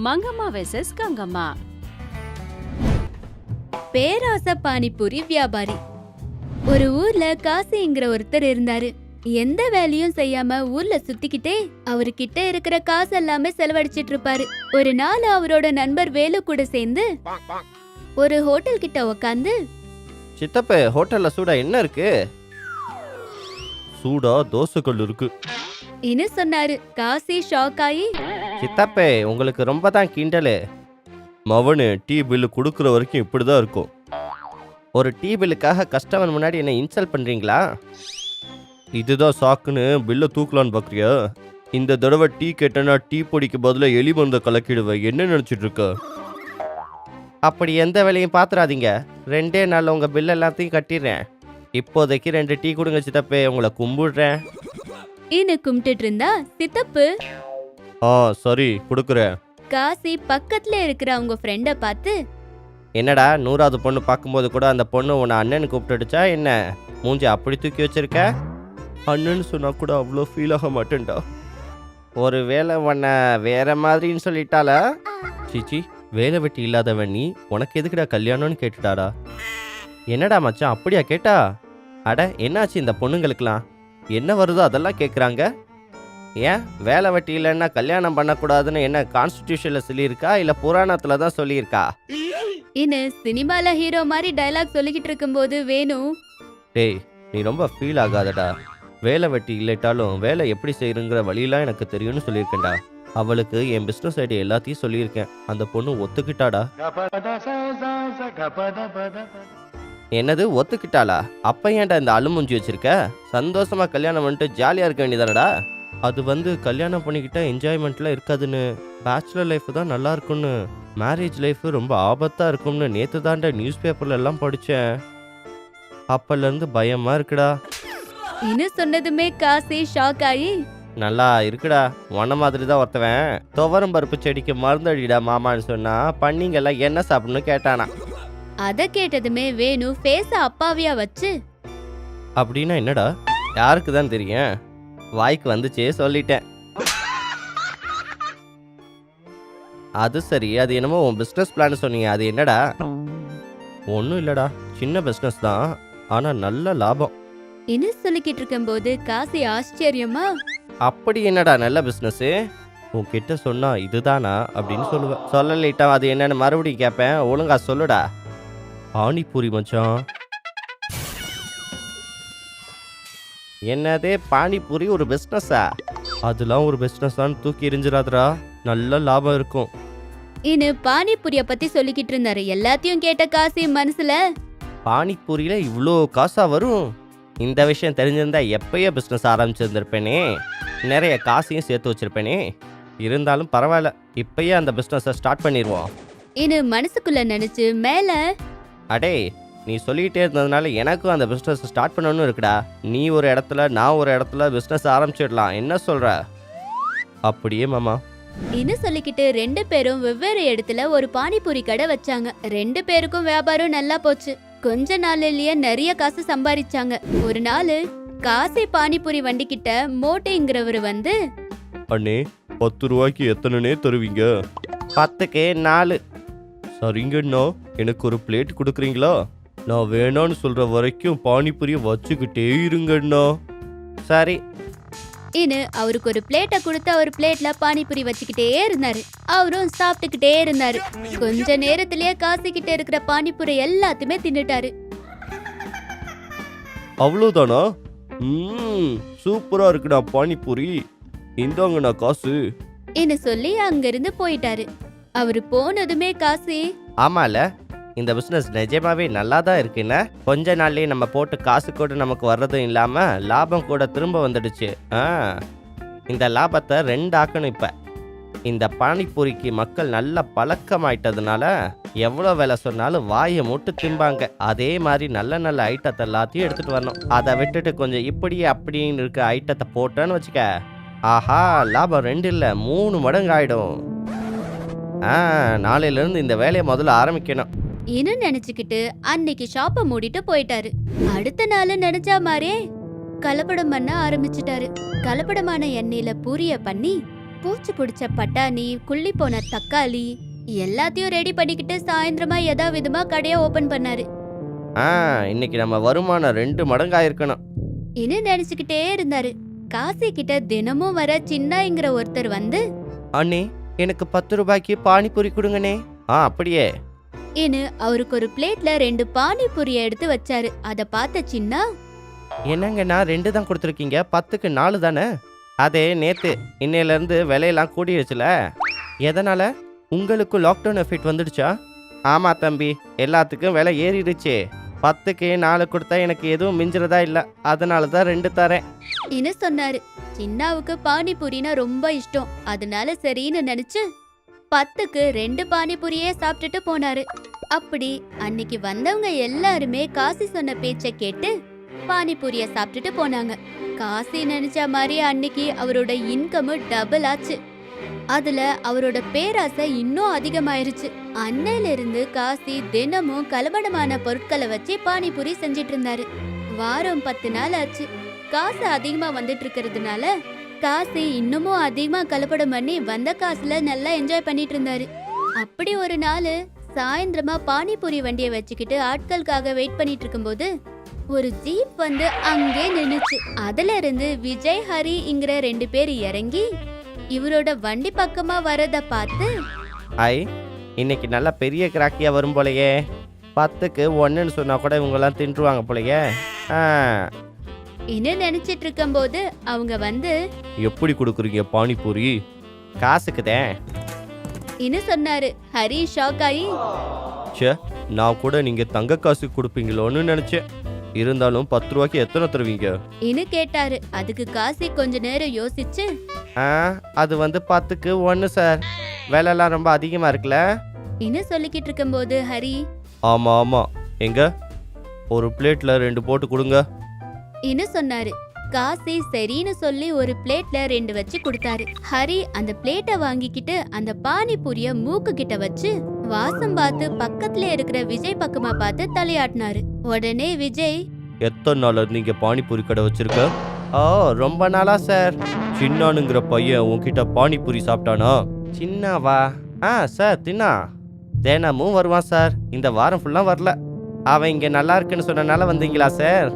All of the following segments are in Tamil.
மங்கம்மா வெர்சஸ் கங்கம்மா. பேராசை பானிபூரி வியாபாரி. ஒரு ஊர்ல காசிங்கிற ஒருத்தர் இருந்தாரு. எந்த வேலையும் செய்யாம ஊர்ல சுத்திக்கிட்டே அவர்கிட்ட இருக்கிற காசு எல்லாமே செலவழிச்சிட்டு இருப்பாரு. ஒரு நாள் அவரோட நண்பர் வேலு கூட சேர்ந்து ஒரு ஹோட்டல் கிட்ட உக்காந்து, சித்தப்பே, ஹோட்டல்ல சூடா என்ன இருக்கு? சூடா தோசைக்கல் இருக்கு இன்னு சொன்னாரு. காசி ஷாக் ஆகி, சித்தப்பே, உங்களுக்கு ரொம்ப தான் கிண்டலு. மவனு டீ பில்லு கொடுக்குற வரைக்கும் இப்படிதான் இருக்கும். ஒரு டீ பில்லுக்காக கஸ்டமர் முன்னாடி என்ன இன்சல்ட் பண்றீங்களா? இதுதான் சாக்குன்னு பில்லை தூக்கலான்னு பார்க்குறியா? இந்த தடவை டீ கேட்டேன்னா டீ பொடிக்கு பதிலாக எலி மருந்தை கலக்கிடுவேன். என்ன நினச்சிட்டு இருக்க? அப்படி எந்த வேலையும் பார்த்துடாதீங்க. 2 நாளில் உங்கள் பில் எல்லாத்தையும் கட்டிடுறேன். இப்போதைக்கு 2 டீ கொடுங்க சித்தப்பே, உங்களை கும்பிடுறேன். இன்னு கும்பிட்டு இருந்தா சித்தப்பு. சரி, கொடுக்குறேன். காசி பக்கத்துல இருக்கிற அவங்க ஃப்ரெண்ட பார்த்து, என்னடா 100வது பொண்ணு பார்க்கும்போது கூட அந்த பொண்ணு உன்னை அண்ணன் கூப்பிட்டுடுச்சா என்ன? மூஞ்சி அப்படி தூக்கி வச்சிருக்க? அண்ணன்னு சொன்னா கூட அவ்வளோ ஃபீல் ஆக மாட்டேன்டா. ஒரு வேலை உன்னை வேற மாதிரின்னு சொல்லிட்டாளா? சீச்சி, வேலை வெட்டி இல்லாதவன் நீ, உனக்கு எதுக்குடா கல்யாணம்னு கேட்டுட்டாடா. என்னடா மச்சான், அப்படியா கேட்டா? அட, என்னாச்சு இந்த பொண்ணுங்களுக்கெல்லாம்? என்ன வருதோ அதெல்லாம் கேட்குறாங்க. ஏன் வேலை வெட்டி இல்லைன்னா கல்யாணம் பண்ணக்கூடாதுன்னு என்ன கான்ஸ்டிடியூஷனில் சொல்லியிருக்கா, இல்லை புராணத்தில் தான் சொல்லியிருக்கா? இன்னு சினிமால ஹீரோ மாதிரி டயலாக் சொல்லிக்கிட்டு இருக்கும்போது வேணு, டேய், நீ ரொம்ப ஃபீல் ஆகாதடா. வேலை வெட்டி இல்லட்டாலும் வேலை எப்படி செய்யணுங்கிற வழியெல்லாம் எனக்கு தெரியும்னு சொல்லியிருக்கேன்டா. அவளுக்கு என் பிஸ்னஸ் ஐடியா எல்லாத்தையும் சொல்லியிருக்கேன். அந்த பொண்ணு ஒத்துக்கிட்டாடா. என்னது ஒத்துக்கிட்டாளா? அப்ப ஏன்டா இந்த அழுமுஞ்சி வச்சிருக்க? சந்தோஷமா கல்யாணம் பண்ணிட்டு ஜாலியா இருக்க வேண்டியதானடா. அது கல்யாணம் பண்ணிக்கிட்டா என்ஜாய்மெண்ட்லாம் இருக்காதுன்னு, பேச்சுலர் லைஃப் தான் நல்லா இருக்கும்னு, மேரேஜ் லைஃப் ரொம்ப ஆபத்தா இருக்கும்னு நேத்து தாண்டா நியூஸ் பேப்பர்ல எல்லாம் படிச்சேன். அப்பல இருந்து பயமா இருக்குடா. இன்னு சொன்னதுமே காசி ஷாக் ஆகி, நல்லா இருக்குடா, உன்ன மாதிரி தான் ஒருத்தவன் துவரம் பருப்பு செடிக்கு மருந்தடிடா மாமான்னு சொன்னா பண்ணிங்கெல்லாம் என்ன சாப்பிடணும்னு கேட்டானா. அத கேட்டதுமே வேணு ஃபேஸ அப்பாவியா வச்சு, அப்படின்னா என்னடா? யாருக்கு தான் தெரியும், வாய்க்கு வந்துச்சே சொல்லிட்டேன். அது சரி, அது என்னமோ உன் பிஸ்னஸ் பிளான் சொன்னீங்க, அது என்னடா? ஒன்றும் இல்லடா, சின்ன பிஸ்னஸ் தான், ஆனால் நல்ல லாபம். இன்னும் சொல்லிக்கிட்டு இருக்கும்போது காசி ஆச்சரியமா, அப்படி என்னடா நல்ல பிஸ்னஸ்? உன்கிட்ட சொன்னா இதுதானா அப்படின்னு சொல்லுவேன். சொல்லலிட்டா அது என்னன்னு மறுபடியும் கேட்பேன். ஒழுங்கா சொல்லுடா. பானிபூரி மச்சான். என்னதே பானிபூரி ஒரு பிஸ்னஸா? அதெல்லாம் ஒரு பிஸ்னஸான்னு தூக்கி எரிஞ்சிடாதடா, நல்ல லாபம் இருக்கும். இன்னு பானிபூரிய பத்தி சொல்லிக்கிட்டு இருந்தாரு. எல்லாத்தையும் கேட்ட காசி மனசுல, பானிபூரியில இவ்வளோ காசா வரும்? இந்த விஷயம் தெரிஞ்சிருந்தா எப்பயே பிஸ்னஸ் ஆரம்பிச்சிருந்திருப்பேனே, நிறைய காசையும் சேர்த்து வச்சிருப்பேனே. இருந்தாலும் பரவாயில்ல, இப்பயே அந்த பிஸ்னஸை ஸ்டார்ட் பண்ணிடுவோம். இன்னு மனசுக்குள்ள நினைச்சு மேல, அடே, நீ சொல்லிகிட்டே இருந்ததுனால எனக்கும் அந்த பிஸ்னஸ் ஸ்டார்ட் பண்ணணும்னு இருக்குடா. நீ ஒரு இடத்துல, நான் ஒரு இடத்துல பிஸ்னஸ் ஆரம்பிச்சிடலாம், என்ன சொல்ற? அப்படியே மாமா. இன்னு சொல்லிக்கிட்டு 2 பேரும் வெவ்வேறு இடத்துல ஒரு பானிபூரி கடை வச்சாங்க. 2 பேருக்கும் வியாபாரம் நல்லா போச்சு. கொஞ்ச நாள்லயே நிறைய காசு சம்பாதிச்சாங்க. ஒரு நாள் காசி பானிபூரி வண்டி கிட்ட மோட்டைங்கிறவர் வந்து, அண்ணே, 10 ரூபாய்க்கு எத்தனைனே தருவீங்க? 10க்கு 4. சரிங்கண்ணா, எனக்கு ஒரு பிளேட் கொடுக்குறீங்களா? நான் வேணான்னு சொல்ற வரைக்கும் பானிபூரியை வச்சுக்கிட்டே இருங்கண்ணா. சரி. இன்னு அவருக்கு ஒரு பிளேட்டை கொடுத்து அவர் பிளேட்ல பானிபூரி வச்சுக்கிட்டே இருந்தாரு. அவரும் சாப்பிட்டுக்கிட்டே இருந்தாரு. கொஞ்ச நேரத்திலேயே காசி கிட்ட இருக்கிற பானிபூரி எல்லாத்தையுமே தின்னுட்டாரு. அவ்வளோதானா? சூப்பரா இருக்குடா பானிபூரி, இந்தாங்கண்ணா காசு. இன்னு சொல்லி அங்கிருந்து போயிட்டாரு. அவரு போனதுமே காசி, ஆமால, இந்த பிஸ்னஸ் நிஜமாவே நல்லா தான் இருக்குன்னா, கொஞ்ச நாள்லயே நம்ம போட்டு காசு கூட நமக்கு வர்றதும் இல்லாம லாபம் கூட திரும்ப வந்துடுச்சு. இந்த லாபத்தை 2 ஆக்கணும். இப்ப இந்த பானிபூரிக்கு மக்கள் நல்ல பழக்கமாயிட்டதுனால எவ்வளோ வேலை சொன்னாலும் வாயை மூட்டு திம்பாங்க. அதே மாதிரி நல்ல நல்ல ஐட்டத்தை எல்லாத்தையும் எடுத்துட்டு வரணும். அதை விட்டுட்டு கொஞ்சம் இப்படி அப்படின்னு இருக்க ஐட்டத்தை போட்டோன்னு வச்சுக்க, ஆஹா, லாபம் 2 இல்லை 3 மடங்கு ஆயிடும். நாளையிலிருந்து இந்த வேலையை முதல்ல ஆரம்பிக்கணும். இன்னும் நினைச்சுக்கிட்டு அன்னைக்கு ஷாப்பை மூடிட்டு போயிட்டாரு. அடுத்த நாள் நினைச்சா மாதிரியே கலப்படம் பண்ண ஆரம்பிச்சுட்டாரு. கலப்படமான எண்ணெயில பூரிய பண்ணி பூச்சி பிடிச்ச பட்டாணி, குள்ளி போன தக்காளி எல்லாத்தையும் ரெடி பண்ணிக்கிட்டு சாயந்தரமா விதமா கடையை ஓபன் பண்ணாரு. இன்னைக்கு நம்ம வருமானம் 2 மடங்கு ஆயிருக்கணும். இன்னும் நினைச்சுக்கிட்டே இருந்தாரு. காசி கிட்ட தினமும் வர சின்னாங்கிற ஒருத்தர் வந்து, அண்ணே, எனக்கு 10 ரூபாய்க்கு பானிபூரி கொடுங்கண்ணே. அப்படியே. அவருக்கு ஒரு பிளேட்ல 2 பானிபூரிய எடுத்து வச்சாரு. அத பார்த்த சின்னா, என்னங்க நான் 2 தான் கொடுத்துருக்கீங்க, 10க்கு 4 தானே? அதே நேத்து, இன்னையில இருந்து விலையெல்லாம் கூடிடுச்சுல. எதனால? உங்களுக்கு லாக்டவுன் எஃபெக்ட் வந்துடுச்சா? ஆமா தம்பி, எல்லாத்துக்கும் விலை ஏறிடுச்சு. 10க்கு 4 கொடுத்தா எனக்கு எதுவும் மிஞ்சுறதா இல்ல, அதனால தான் 2 தரேன் சொன்னாரு. சின்னாவுக்கு பானிபூரினா ரொம்ப இஷ்டம். அதனால சரின்னு நினைச்சு 10க்கு 2 பானிபூரியே சாப்பிட்டுட்டு போனாரு. அப்படி அன்னைக்கு வந்தவங்க எல்லாருமே காசி சொன்ன பேச்ச கேட்டு பானிபூரிய சாப்பிட்டுட்டு போனாங்க. காசி நினைச்ச மாதிரி அன்னைக்கு அவரோட இன்கம் டபுள் ஆச்சு. அதுல அவரோட பேராசை இன்னும் அதிகமாயிருச்சு. அன்னையில இருந்து காசி தினமும் கலப்படமான பொருட்களை வச்சு பானிபூரி செஞ்சிட்டு இருந்தாரு. வாரம் 10 நாள் ஆச்சு. காசு அதிகமா வந்துட்டு இருக்கிறதுனால காசி இன்னமும் அதிகமா கலப்படம் பண்ணி வந்த காசுல நல்லா என்ஜாய் பண்ணிட்டு இருந்தாரு. அப்படி ஒரு நாள் சாயந்தரமா பானிபூரி வண்டியை வச்சுக்கிட்டு ஆட்களுக்காக வெயிட் பண்ணிட்டு இருக்கும்போது ஒரு ஜீப் வந்து அங்கே நின்னுச்சு. அதுல இருந்து விஜய், ஹரிங்கிற 2 பேர் இறங்கி இவரோட வண்டி பக்கமா வரத பார்த்து, இன்னைக்கு நல்லா பெரிய கிராக்கியா வரும் போலயே. 10க்கு 1ன்னு சொன்னா கூட இவங்கெல்லாம் தின்றுவாங்க போலயே. இன்னும் நினைச்சிட்டு இருக்கும் போது அவங்க வந்து, எப்படி கொடுக்குறீங்க பானிபூரி? காசுக்குதேன் இன்னும் சொன்னாரு. ஹரி ஷாக் ஆகி, நான் கூட நீங்க தங்க காசு கொடுப்பீங்களோன்னு நினைச்சேன். இருந்தாலும் 10 ரூபாய்க்கு எத்தனை தருவீங்க இன்னும் கேட்டாரு. அதுக்கு காசி கொஞ்ச நேரம் யோசிச்சு, அது வந்து 10க்கு 1 சார், விலைலாம் ரொம்ப அதிகமா இருக்குல்ல இன்னும் சொல்லிக்கிட்டு இருக்கும் போது ஹரி, ஆமா எங்க ஒரு பிளேட்ல 2 போட்டு கொடுங்க இன்னும் சொன்னாரு. காசி சரின்னு சொல்லி ஒரு பிளேட்ல 2 வச்சு கொடுத்தாரு. ஹரி அந்த பிளேட்டை வாங்கிக்கிட்டு அந்த பானிபூரிய மூக்கு கிட்ட வச்சு வாசம் பார்த்து பக்கத்துல இருக்கிற விஜய் பக்கமா பார்த்து தலையாட்டினாரு. உடனே விஜய், எத்தனை நாள் நீங்க பானிபூரி கடை வச்சிருக்க? ரொம்ப நாளா சார். சின்னானுங்கிற பையன் உன்கிட்ட பானிபூரி சாப்பிட்டானா? சின்னாவா? சார் தின்னா தினமும் வருவான் சார். இந்த வாரம் ஃபுல்லா வரல. அவன் இங்க நல்லா இருக்குன்னு சொன்னனால வந்தீங்களா சார்?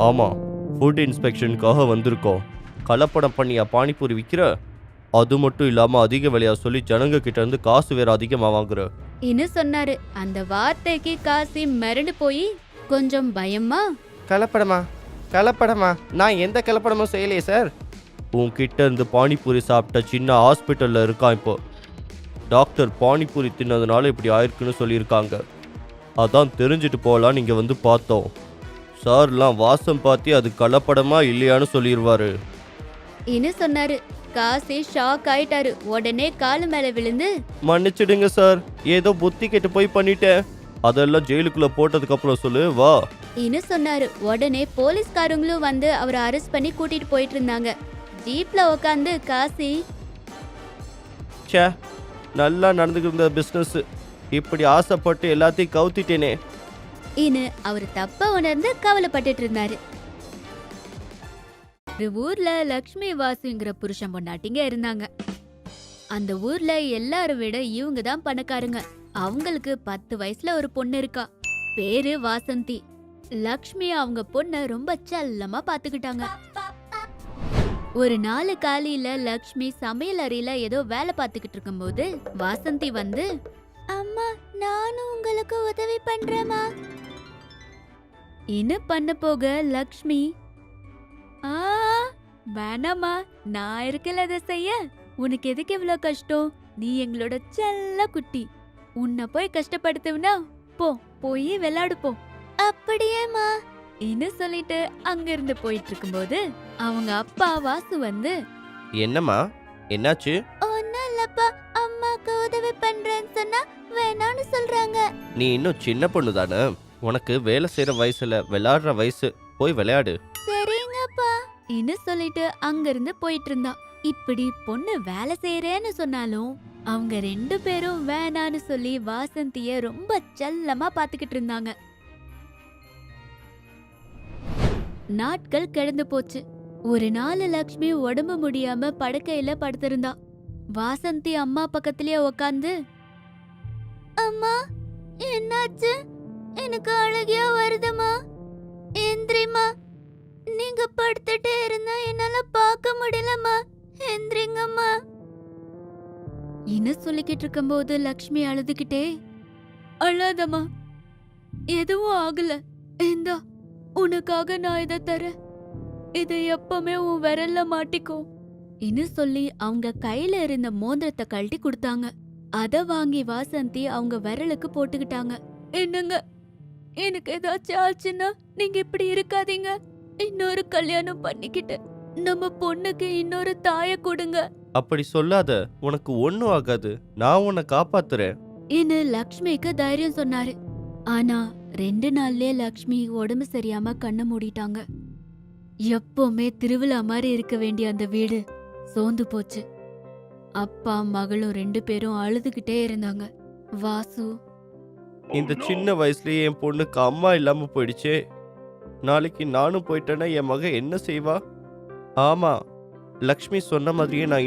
ஆமா, ஃபுட் இன்ஸ்பெக்ஷனுக்காக வந்திருக்கோம். கலப்படம் பண்ணியா பானிபூரி விற்கிற? அது மட்டும் இல்லாம அதிக விலையா சொல்லி ஜனங்க கிட்ட இருந்து காசு வேற அதிகமா வாங்குற இன்னும் சொன்னாரு. அந்த வார்த்தைக்கு காசி மிரண்டு போய் கொஞ்சம் பயமா, கலப்படமா? நான் எந்த கலப்படமும் செய்யலையே சார். உன்கிட்ட இருந்து பானிபூரி சாப்பிட்ட சின்ன ஹாஸ்பிட்டல்ல இருக்கான் இப்போ. டாக்டர் பானிபூரி தின்னதுனால இப்படி ஆயிருக்குன்னு சொல்லியிருக்காங்க. அதான் தெரிஞ்சுட்டு போகலாம் நீங்க வந்து பார்த்தோம். சார்லாம் வாசம் பார்த்து அது கலப்படமா இல்லையான்னு சொல்லிடுவாரு இன்னும் சொன்னாரு. காசி ஷாக் ஆயிட்டாரு. உடனே காலு மேல விழுந்து, மன்னிச்சிடுங்க சார், ஏதோ புத்தி கெட்டு போய் பண்ணிட்டேன். அதெல்லாம் ஜெயிலுக்குள்ள போட்டதுக்கு அப்புறம் சொல்லு வா இன்னும் சொன்னாரு. உடனே போலீஸ்காரங்களும் வந்து அவரை அரெஸ்ட் பண்ணி கூட்டிட்டு போயிட்டு இருந்தாங்க. ஜீப்ல உட்காந்து காசி, நல்லா நடந்துக்கிற பிசினஸ், இப்படி ஆசைப்பட்டு எல்லாத்தையும் கவுத்திட்டேனே அவர் தப்ப உணர்ந்து கவலைப்பட்டுட்டு இருந்தாரு. ஒரு ஊர்ல லக்ஷ்மி வாசுங்கிற புருஷன் பொண்டாட்டிங்க இருந்தாங்க. அந்த ஊர்ல எல்லாரும் விட இவங்க தான் பணக்காரங்க. அவங்களுக்கு 10 வயசுல ஒரு பொண்ணு இருக்கா. பேரு வாசந்தி. லக்ஷ்மி அவங்க பொண்ண ரொம்ப செல்லமா பாத்துக்கிட்டாங்க. ஒரு நாள் காலையில லக்ஷ்மி சமையல் அறையில ஏதோ வேலை பார்த்துக்கிட்டு இருக்கும்போது வாசந்தி வந்து, அம்மா நானும் உங்களுக்கு உதவி பண்றேமா இன்னும் பண்ண போக லக்ஷ்மி, வேணாமா, நான் இருக்கல அதை செய்ய. உனக்கு எதுக்கு இவ்வளவு கஷ்டம்? நீ எங்களோட செல்ல குட்டி. உன்னை போய் கஷ்டப்படுத்துவனா? போய் விளையாடு போ. அப்படியேமா இன்னும் சொல்லிட்டு அங்க இருந்து போயிட்டு இருக்கும்போது அவங்க அப்பா வாசு வந்து, என்னம்மா என்னாச்சு? ஒன்னும் இல்லப்பா, அம்மாக்கு உதவி பண்றேன்னு சொன்னா வேணான்னு சொல்றாங்க. நீ இன்னும் சின்ன பொண்ணு தானே, உனக்கு வேலை செய்யற வயசுல விளையாடுற வயசு, போய் விளையாடு. சரிங்கப்பா இன்னும் சொல்லிட்டு அங்க இருந்து போயிட்டு இருந்தா. இப்படி பொண்ணு வேலை செய்யறேன்னு சொன்னாலும் அவங்க 2 பேரும் வேணான்னு சொல்லி வாசந்திய ரொம்ப செல்லமா பாத்துக்கிட்டு இருந்தாங்க. நாட்கள் கடந்து போச்சு. ஒரு நாள் லக்ஷ்மி உடம்பு முடியாம படுக்கையில படுத்திருந்தா. வாசந்தி அம்மா பக்கத்திலேயே உக்காந்து, அம்மா என்னாச்சு? எனக்கு அழகியா வருதுமா. எந்திரிமா. நீங்க படுத்துட்டே இருந்தா என்னால பார்க்க முடியலம்மா. எந்திரிங்கம்மா. இன்னும் சொல்லிக்கிட்டு இருக்கும்போது லக்ஷ்மி அழுதுகிட்டே, அழாதம்மா, எதுவும் ஆகல. இந்தா, உனக்காக நான் இதை தரேன். இது எப்பவுமே உன் விரல்ல மாட்டிக்கோ. இன்னும் சொல்லி அவங்க கையில இருந்த மோதிரத்தை கழட்டி கொடுத்தாங்க. அத வாங்கி வாசந்தி அவங்க விரலுக்கு போட்டுக்கிட்டாங்க. என்னங்க, எனக்கு ஏதாச்சும் ஆச்சுன்னா நீங்க இப்படி இருக்காதீங்க. இன்னொரு கல்யாணம் பண்ணிக்கிட்டு நம்ம பொண்ணுக்கு இன்னொரு தாய கொடுங்க. அப்படி சொல்லாத, உனக்கு ஒன்றும் ஆகாது, நான் உன்னை காப்பாத்துறேன். இன்னும் லக்ஷ்மிக்கு தைரியம் சொன்னாரு. ஆனா 2 நாள்லயே லக்ஷ்மி உடம்பு சரியாம கண்ணை மூடிட்டாங்க. எப்பவுமே திருவிழா மாதிரி இருக்க வேண்டிய அந்த வீடு சோர்ந்து போச்சு. அப்பா மகளும் 2 பேரும் அழுதுகிட்டே இருந்தாங்க. வாசு, இந்த சின்ன வயசுலயே என் பொண்ணுக்கு அம்மா இல்லாம போயிடுச்சே. நாளைக்கு நானும் போயிட்டேன்னா என் மக என்ன செய்வா? ஆமா, லக்ஷ்மி சொன்ன மாதிரியே நான்